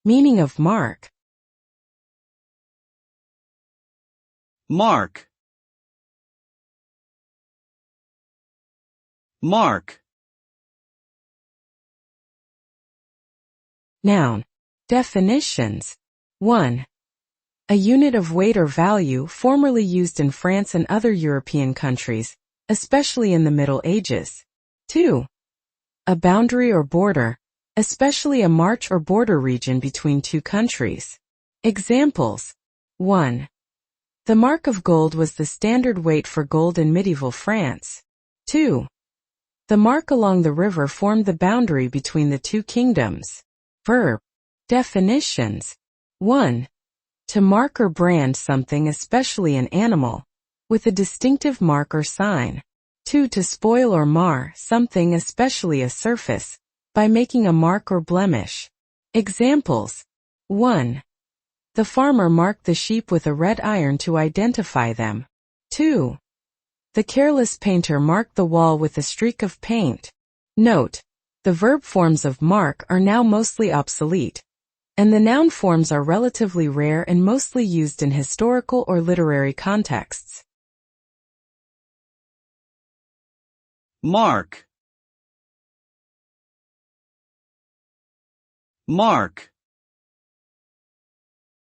Meaning of mark. Mark. Mark. Noun. Definitions. 1. A unit of weight or value formerly used in France and other European countries, especially in the Middle Ages. 2. A boundary or border, especially a march or border region between two countries. Examples. 1. The mark of gold was the standard weight for gold in medieval France. 2. The mark along the river formed the boundary between the two kingdoms. Verb. Definitions. 1. To mark or brand something, especially an animal, with a distinctive mark or sign. 2. To spoil or mar something, especially a surface, by making a mark or blemish. Examples. 1. The farmer marked the sheep with a red iron to identify them. 2. The careless painter marked the wall with a streak of paint. Note: the verb forms of mark are now mostly obsolete, and the noun forms are relatively rare and mostly used in historical or literary contexts. Mark. Mark.